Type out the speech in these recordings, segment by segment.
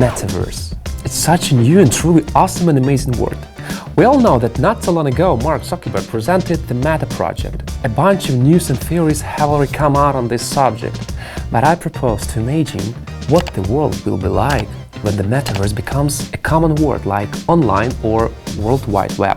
Metaverse. It's such a new and truly awesome and amazing word. We all know that not so long ago Mark Zuckerberg presented the Meta project. A bunch of news and theories have already come out on this subject, but I propose to imagine what the world will be like when the Metaverse becomes a common word like online or World Wide Web.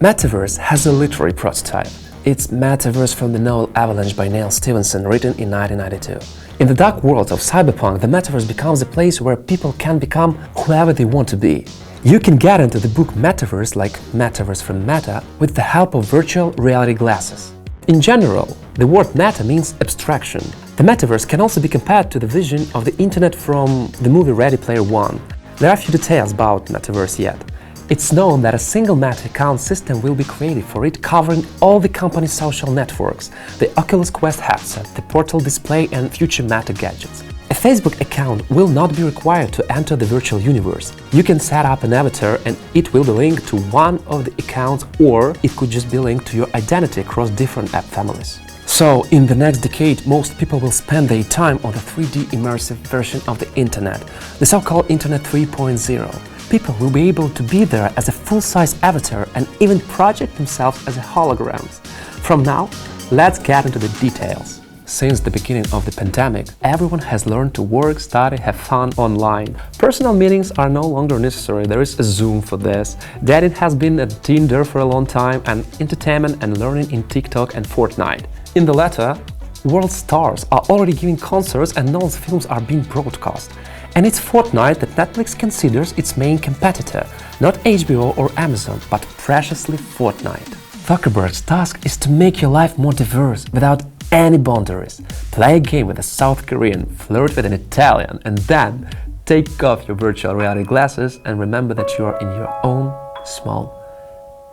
Metaverse has a literary prototype. It's Metaverse from the novel Avalanche by Neil Stephenson, written in 1992. In the dark world of cyberpunk, the Metaverse becomes a place where people can become whoever they want to be. You can get into the book Metaverse, like Metaverse from Meta, with the help of virtual reality glasses. In general, the word meta means abstraction. The Metaverse can also be compared to the vision of the internet from the movie Ready Player One. There are few details about Metaverse yet. It's known that a single Meta account system will be created for it, covering all the company's social networks, the Oculus Quest headset, the Portal display and future Meta gadgets. A Facebook account will not be required to enter the virtual universe. You can set up an avatar and it will be linked to one of the accounts, or it could just be linked to your identity across different app families. So, in the next decade, most people will spend their time on the 3D immersive version of the internet, the so-called Internet 3.0. People will be able to be there as a full-size avatar and even project themselves as holograms. From now, let's get into the details. Since the beginning of the pandemic, everyone has learned to work, study, have fun online. Personal meetings are no longer necessary, there is a Zoom for this. Dating has been a Tinder for a long time, and entertainment and learning in TikTok and Fortnite. In the latter, world stars are already giving concerts and known films are being broadcast. And it's Fortnite that Netflix considers its main competitor, not HBO or Amazon, but preciously Fortnite. Zuckerberg's task is to make your life more diverse, without any boundaries. Play a game with a South Korean, flirt with an Italian, and then take off your virtual reality glasses and remember that you are in your own small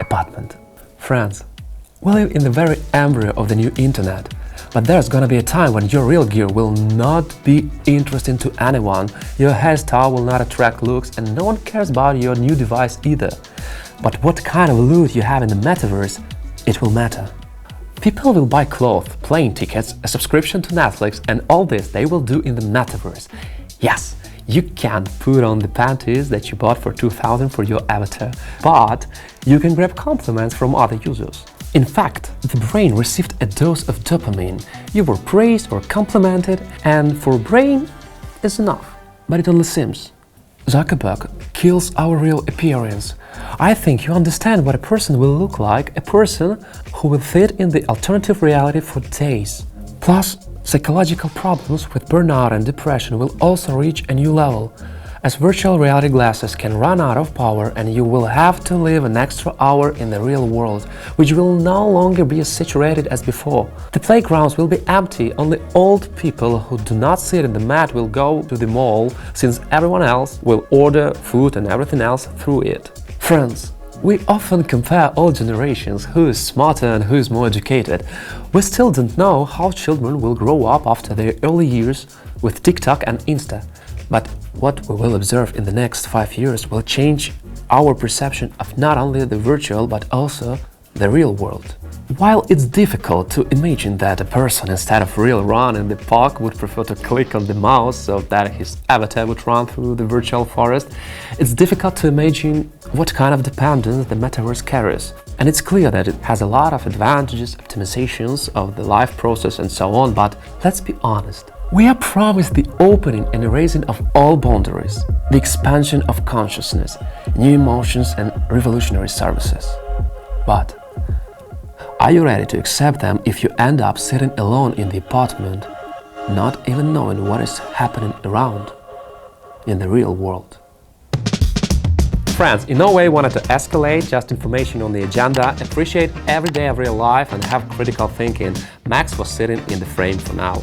apartment. Friends, we live in the very embryo of the new internet. But there's gonna be a time when your real gear will not be interesting to anyone, your hairstyle will not attract looks, and no one cares about your new device either. But what kind of loot you have in the Metaverse, it will matter. People will buy clothes, plane tickets, a subscription to Netflix, and all this they will do in the Metaverse. Yes, you can put on the panties that you bought for $2,000 for your avatar, but you can grab compliments from other users. In fact, the brain received a dose of dopamine. You were praised or complimented, and for brain is enough. But it only seems. Zuckerberg kills our real appearance. I think you understand what a person will look like, a person who will fit in the alternative reality for days. Plus, psychological problems with burnout and depression will also reach a new level, as virtual reality glasses can run out of power and you will have to live an extra hour in the real world, which will no longer be as saturated as before. The playgrounds will be empty, only old people who do not sit in the mat will go to the mall, since everyone else will order food and everything else through it. Friends, we often compare all generations, who is smarter and who is more educated. We still don't know how children will grow up after their early years with TikTok and Insta. But what we will observe in the next 5 years will change our perception of not only the virtual but also the real world. While it's difficult to imagine that a person, instead of real run in the park, would prefer to click on the mouse so that his avatar would run through the virtual forest, it's difficult to imagine what kind of dependence the Metaverse carries. And it's clear that it has a lot of advantages, optimizations of the life process and so on, but let's be honest. We are promised the opening and erasing of all boundaries, the expansion of consciousness, new emotions and revolutionary services. But are you ready to accept them if you end up sitting alone in the apartment, not even knowing what is happening around in the real world? Friends, in no way wanted to escalate, just information on the agenda, appreciate every day of real life and have critical thinking. Max was sitting in the frame for now.